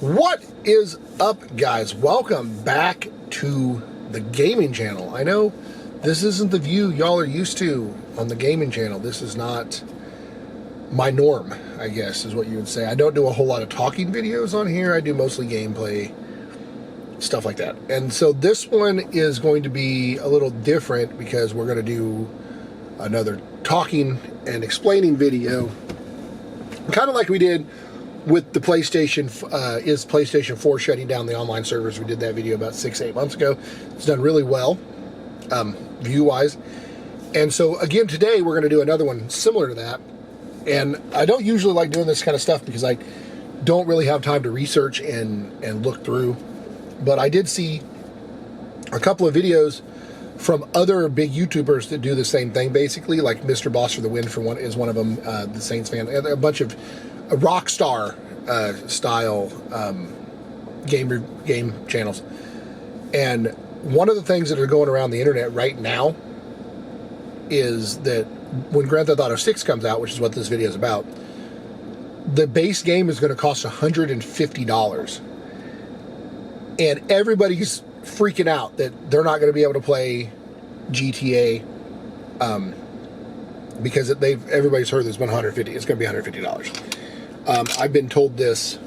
What is up, guys? Welcome back to the gaming channel. I know this isn't the view y'all are used to on the gaming channel. This is not my norm, I guess is what you would say. I don't do a whole lot of talking videos on here. I do mostly gameplay, stuff like that. And so this one is going to be a little different because we're going to do another talking and explaining video, kind of like we did with the PlayStation. Is PlayStation 4 shutting down the online servers? We did that video about 6-8 months ago. It's done really well, view-wise. And so again, today we're going to do another one similar to that. And I don't usually like doing this kind of stuff because I don't really have time to research and look through. But I did see a couple of videos from other big YouTubers that do the same thing, basically, like Mr. Boss for the Win is one of them, the Saints fan, and a bunch of Rockstar style game channels. And one of the things that are going around the internet right now is that when Grand Theft Auto 6 comes out, which is what this video is about, the base game is going to cost $150. And everybody's freaking out that they're not going to be able to play GTA because everybody's heard there's been $150. It's going to be $150. I've been told this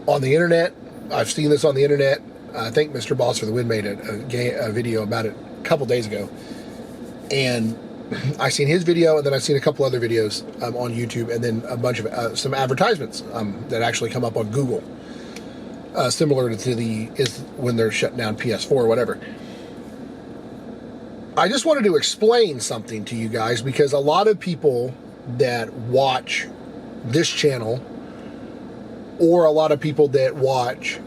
on the internet. I've seen this on the internet. I think Mr. Boss for the Win made a video about it a couple days ago. And I seen his video, and then I've seen a couple other videos on YouTube, and then a bunch of some advertisements that actually come up on Google. Similar to when they're shutting down PS4 or whatever. I just wanted to explain something to you guys because a lot of people that watch this channel, or a lot of people that watch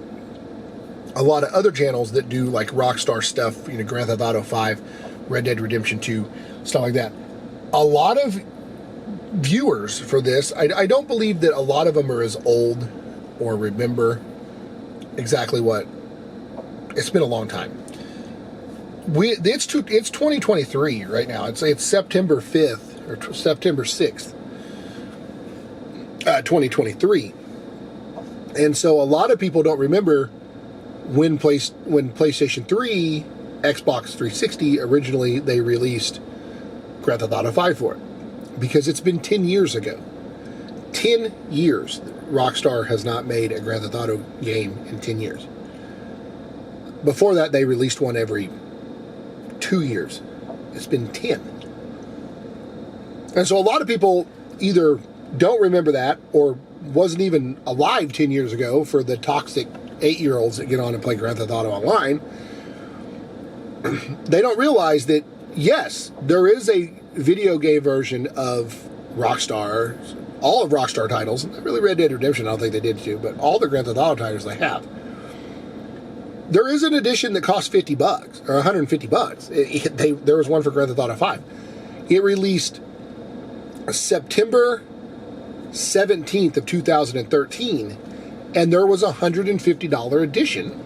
a lot of other channels that do like Rockstar stuff, Grand Theft Auto 5, Red Dead Redemption 2, stuff like that. A lot of viewers for this, I don't believe that a lot of them are as old or remember exactly what. It's been a long time. It's 2023 right now. It's September 5th or September 6th, 2023. And so a lot of people don't remember when PlayStation 3, Xbox 360 originally they released Grand Theft Auto 5 for it, because it's been 10 years ago. 10 years. Rockstar has not made a Grand Theft Auto game in 10 years. Before that, they released one every 2 years. It's been 10. And so a lot of people either don't remember that or wasn't even alive 10 years ago for the toxic 8-year-olds that get on and play Grand Theft Auto Online. They don't realize that, yes, there is a video game version of Rockstar, all of Rockstar titles, really Red Dead Redemption, I don't think they did too, but all the Grand Theft Auto titles they have. There is an edition that costs $50 or $150. There was one for Grand Theft Auto 5. It released September 17th of 2013, and there was a $150 edition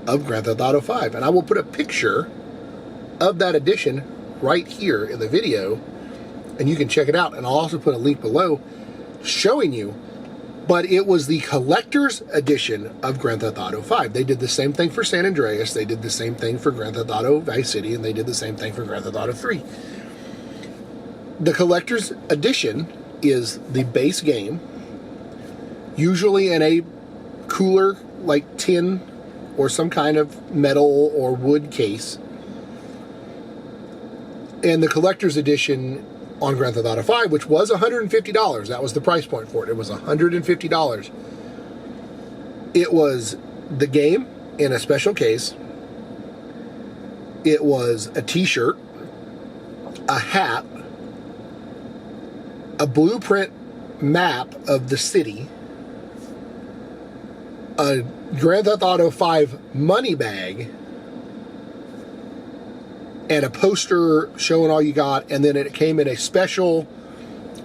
of Grand Theft Auto 5. And I will put a picture of that edition right here in the video, and you can check it out. And I'll also put a link below showing you. But it was the collector's edition of Grand Theft Auto 5. They did the same thing for San Andreas. They did the same thing for Grand Theft Auto Vice City. And they did the same thing for Grand Theft Auto 3. The collector's edition is the base game, usually in a cooler, like tin or some kind of metal or wood case. And the collector's edition on Grand Theft Auto 5, which was $150. That was the price point for it. It was $150. It was the game in a special case. It was a t-shirt, a hat, a blueprint map of the city, a Grand Theft Auto 5 money bag, and a poster showing all you got, and then it came in a special,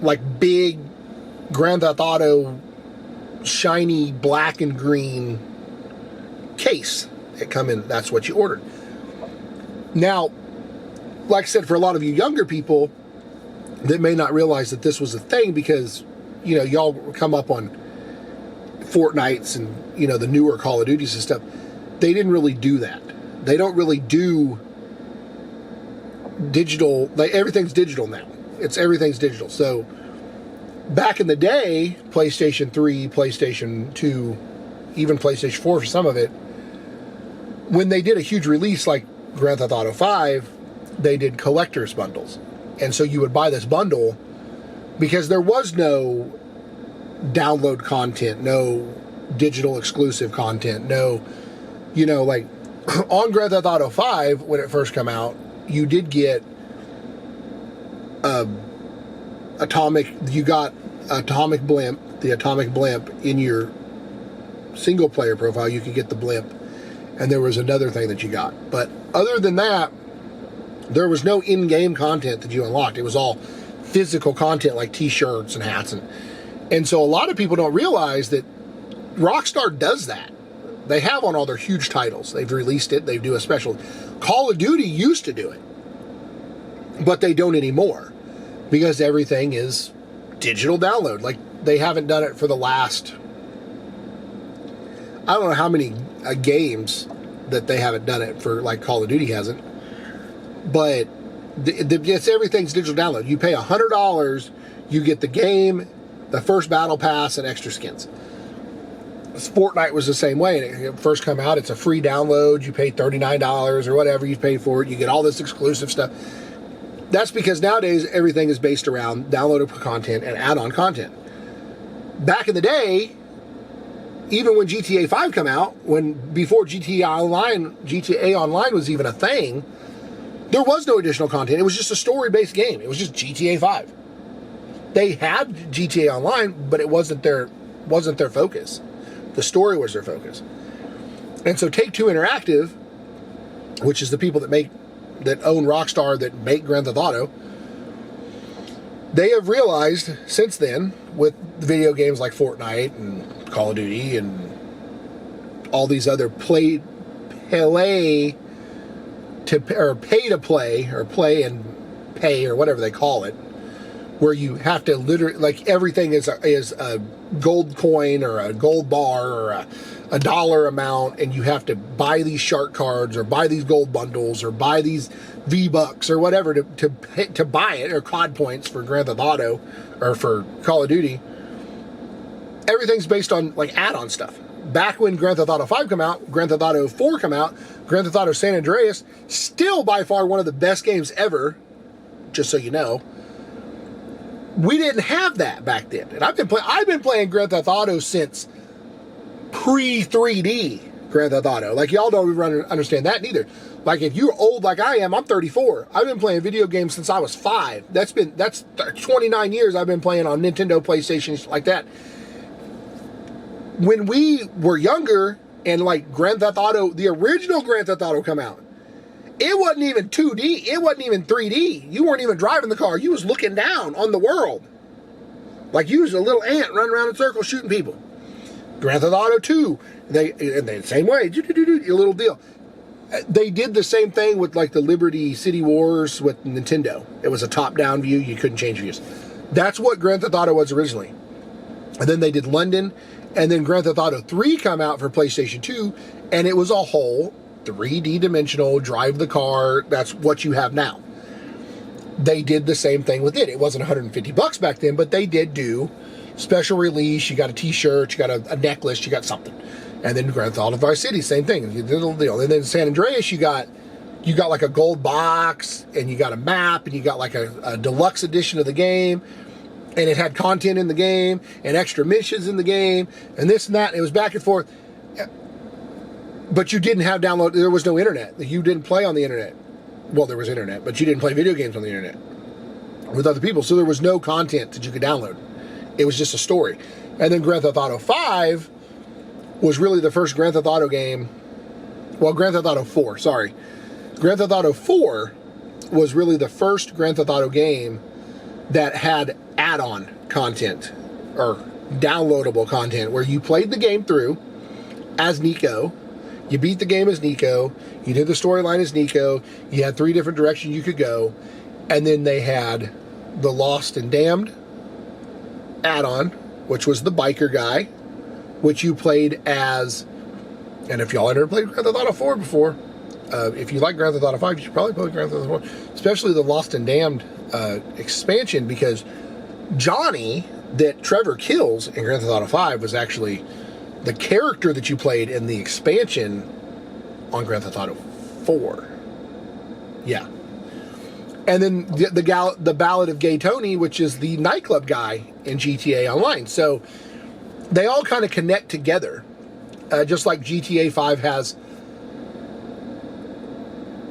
like, big Grand Theft Auto shiny black and green case. It come in, that's what you ordered. Now, like I said, for a lot of you younger people that may not realize that this was a thing, because, you know, y'all come up on Fortnites and, you know, the newer Call of Duties and stuff, they didn't really do that. They don't really do digital. Like, everything's digital now. Everything's digital. So back in the day, PlayStation 3, PlayStation 2, even PlayStation 4 for some of it, when they did a huge release like Grand Theft Auto 5, they did collector's bundles. And so you would buy this bundle because there was no download content, no digital exclusive content, no, you know, like on Grand Theft Auto 5, when it first came out, you did get you got the atomic blimp in your single player profile. You could get the blimp, and there was another thing that you got. But other than that, there was no in-game content that you unlocked. It was all physical content like t-shirts and hats. And so a lot of people don't realize that Rockstar does that. They have on all their huge titles. They've released it. They do a special. Call of Duty used to do it, but they don't anymore because everything is digital download. Like, they haven't done it for the last, I don't know how many games that they haven't done it for, like Call of Duty hasn't. But it's everything's digital download. You pay $100, you get the game, the first battle pass, and extra skins. Fortnite was the same way. It first come out, it's a free download. You pay $39 or whatever you pay for it. You get all this exclusive stuff. That's because nowadays everything is based around downloadable content and add-on content. Back in the day, even when GTA 5 came out, before GTA Online was even a thing, there was no additional content. It was just a story-based game. It was just GTA 5. They had GTA Online, but it wasn't their focus. The story was their focus. And so Take-Two Interactive, which is the people that own Rockstar, that make Grand Theft Auto, they have realized since then, with video games like Fortnite and Call of Duty and all these other pay to play or play and pay or whatever they call it, where you have to literally, like, everything is a gold coin or a gold bar or a dollar amount, and you have to buy these shark cards or buy these gold bundles or buy these V-Bucks or whatever to buy it, or COD points for Grand Theft Auto or for Call of Duty. Everything's based on, like, add-on stuff. Back when Grand Theft Auto 5 come out, Grand Theft Auto 4 come out, Grand Theft Auto San Andreas, still by far one of the best games ever, just so you know. We didn't have that back then. And I've been playing Grand Theft Auto since pre-3D Grand Theft Auto. Like, y'all don't even understand that neither. Like, if you're old like I am, I'm 34. I've been playing video games since I was 5. That's 29 years I've been playing on Nintendo, PlayStation, like that. When we were younger and, like, Grand Theft Auto, the original Grand Theft Auto come out, it wasn't even 2D. It wasn't even 3D. You weren't even driving the car. You was looking down on the world. Like, you was a little ant running around in circles shooting people. Grand Theft Auto 2, they same way, a little deal. They did the same thing with, like, the Liberty City Wars with Nintendo. It was a top-down view. You couldn't change views. That's what Grand Theft Auto was originally. And then they did London, and then Grand Theft Auto 3 come out for PlayStation 2, and it was a whole 3D dimensional, drive the car. That's what you have now. They did the same thing with it. It wasn't $150 back then, but they did do special release. You got a t-shirt, you got a necklace, you got something. And then Grand Theft Auto Vice City, same thing. You did a little deal. And then San Andreas, you got like a gold box, and you got a map, and you got like a deluxe edition of the game, and it had content in the game, and extra missions in the game, and this and that. And it was back and forth. But you didn't have download. There was no internet. You didn't play on the internet. Well, there was internet, but you didn't play video games on the internet with other people. So there was no content that you could download. It was just a story. And then Grand Theft Auto 5 was really the first Grand Theft Auto game. Well, Grand Theft Auto 4, sorry. Grand Theft Auto 4 was really the first Grand Theft Auto game that had add-on content or downloadable content where you played the game through as Nico. You beat the game as Nico. You did the storyline as Nico. You had 3 different directions you could go. And then they had the Lost and Damned add-on, which was the biker guy which you played as, and if y'all ever played Grand Theft Auto 4 before, if you like Grand Theft Auto 5, you should probably play Grand Theft Auto 4, especially the Lost and Damned expansion, because Johnny, that Trevor kills in Grand Theft Auto 5, was actually the character that you played in the expansion on Grand Theft Auto 4. Yeah. And then the Ballad of Gay Tony, which is the nightclub guy in GTA Online. So they all kind of connect together. Just like GTA 5 has,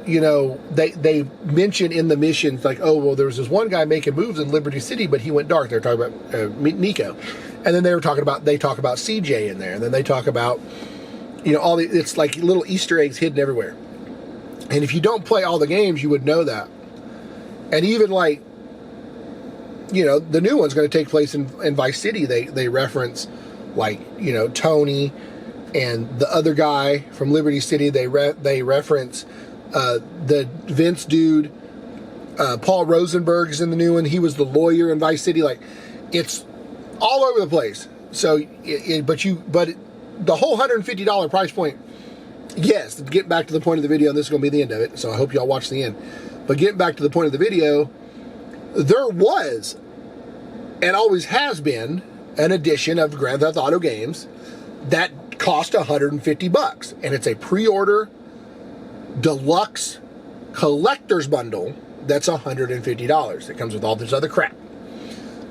you know, they mention in the missions, like, oh, well, there was this one guy making moves in Liberty City, but he went dark. They're talking about Nico. And then they talk about CJ in there. And then they talk about, you know, it's like little Easter eggs hidden everywhere. And if you don't play all the games, you would know that. And even like, you know, the new one's going to take place in Vice City. They reference, like, you know, Tony and the other guy from Liberty City. They reference the Vince dude. Paul Rosenberg is in the new one. He was the lawyer in Vice City. Like, it's all over the place. So, but the whole $150 price point. Yes, to get back to the point of the video, and this is going to be the end of it, so I hope y'all watch the end. But getting back to the point of the video, there was, and always has been, an edition of Grand Theft Auto games that cost $150, and it's a pre-order deluxe collector's bundle that's $150. It comes with all this other crap.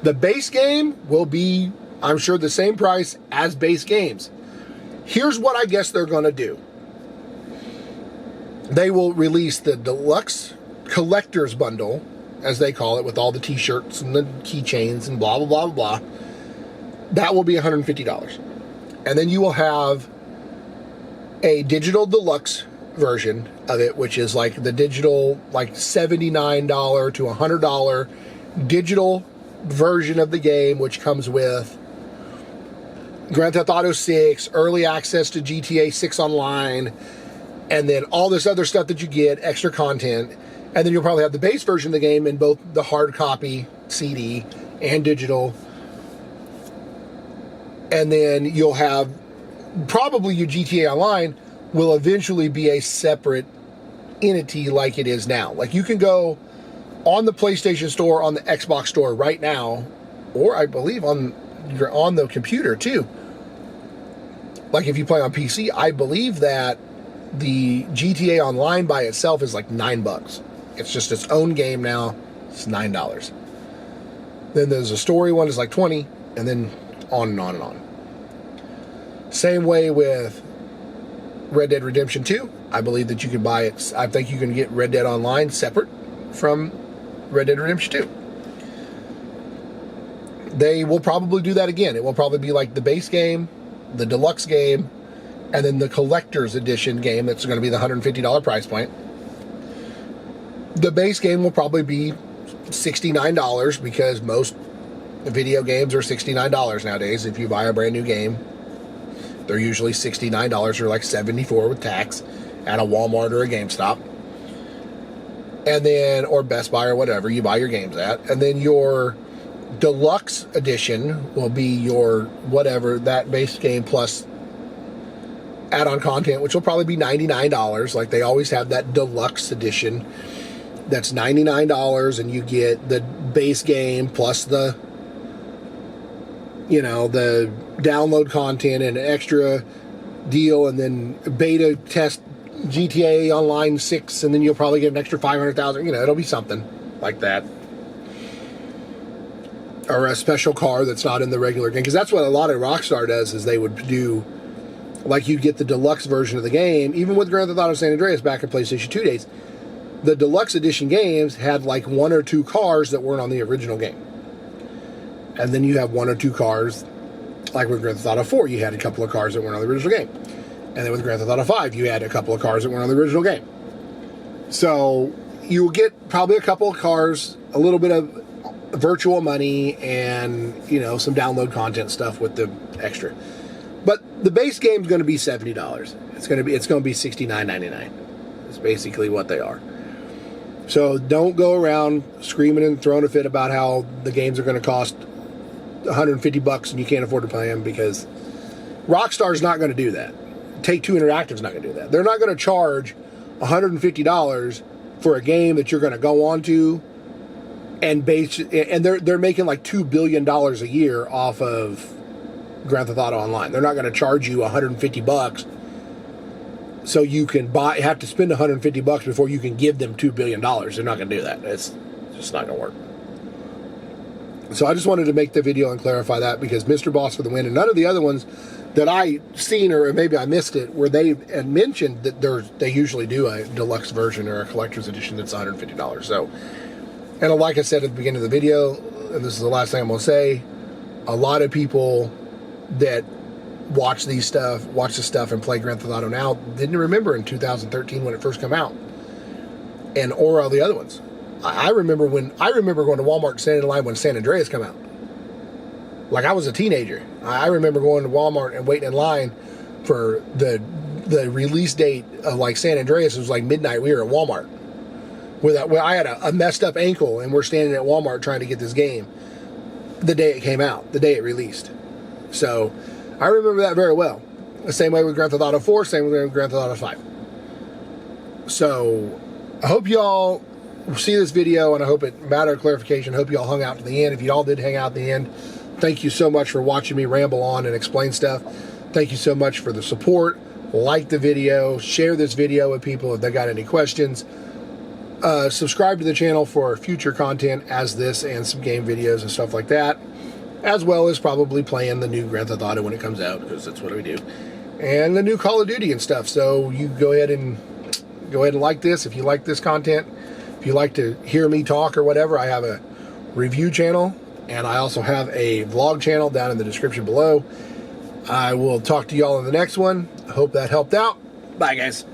The base game will be, I'm sure, the same price as base games. Here's what I guess they're going to do. They will release the deluxe collector's bundle, as they call it, with all the t-shirts and the keychains and blah, blah, blah, blah, blah. That will be $150. And then you will have a digital deluxe version of it, which is like the digital, like $79 to $100 digital version of the game, which comes with Grand Theft Auto 6, early access to GTA 6 Online, and then all this other stuff that you get, extra content. And then you'll probably have the base version of the game in both the hard copy CD and digital. And then you'll have probably your GTA Online will eventually be a separate entity like it is now. Like, you can go on the PlayStation Store, on the Xbox Store right now, or I believe on the computer too. Like, if you play on PC, I believe that the GTA Online by itself is like $9. It's just its own game now. It's $9. Then there's a story one is like $20, and then on and on and on. Same way with Red Dead Redemption 2. I believe that you can buy it. I think you can get Red Dead Online separate from Red Dead Redemption 2. They will probably do that again. It will probably be like the base game, the deluxe game, and then the collector's edition game that's going to be the $150 price point. The base game will probably be $69 because most video games are $69 nowadays. If you buy a brand new game, they're usually $69 or like $74 with tax at a Walmart or a GameStop. And then, or Best Buy or whatever you buy your games at. And then your deluxe edition will be your whatever, that base game plus add-on content, which will probably be $99. Like, they always have that deluxe edition that's $99, and you get the base game plus the, you know, the download content and an extra deal, and then beta test GTA Online 6, and then you'll probably get an extra 500,000. You know, it'll be something like that. Or a special car that's not in the regular game. Because that's what a lot of Rockstar does, is they would do, like, you'd get the deluxe version of the game, even with Grand Theft Auto San Andreas back in PlayStation 2 days. The deluxe edition games had like one or two cars that weren't on the original game. And then you have one or two cars, like with Grand Theft Auto 4, you had a couple of cars that weren't on the original game. And then with Grand Theft Auto 5, you had a couple of cars that weren't on the original game. So you will get probably a couple of cars, a little bit of virtual money, and, you know, some download content stuff with the extra. But the base game is going to be $70. It's going to be $69.99. It's basically what they are. So don't go around screaming and throwing a fit about how the games are going to cost $150 and you can't afford to play them, because Rockstar's not going to do that. Take-Two Interactive's not going to do that. They're not going to charge $150 for a game that you're going to go on to and they're making like $2 billion a year off of Grand Theft Auto Online. They're not going to charge you $150 so you can have to spend $150 before you can give them $2 billion. They're not going to do that. It's just not going to work. So I just wanted to make the video and clarify that, because Mr. Boss for the win, and none of the other ones that I seen, or maybe I missed it, where they had mentioned that they usually do a deluxe version or a collector's edition that's $150. So, and like I said at the beginning of the video, and this is the last thing I'm going to say, a lot of people that watch this stuff and play Grand Theft Auto now didn't remember in 2013 when it first came out, or all the other ones. I remember going to Walmart standing in line when San Andreas came out. Like, I was a teenager. I remember going to Walmart and waiting in line for the release date of like San Andreas. It was like midnight. We were at Walmart. I had a messed up ankle, and we're standing at Walmart trying to get this game the day it came out, the day it released. So I remember that very well. The same way with Grand Theft Auto 4, same way with Grand Theft Auto 5. So I hope y'all see this video, and I hope it matter of clarification. I hope y'all hung out to the end. If you all did hang out at the end, thank you so much for watching me ramble on and explain stuff. Thank you so much for the support. Like the video, share this video with people if they got any questions. Subscribe to the channel for future content as this, and some game videos and stuff like that, as well as probably playing the new Grand Theft Auto when it comes out, because that's what we do, and the new Call of Duty and stuff. So you go ahead and like this if you like this content. If you like to hear me talk or whatever, I have a review channel, and I also have a vlog channel down in the description below. I will talk to y'all in the next one. I hope that helped out. Bye, guys.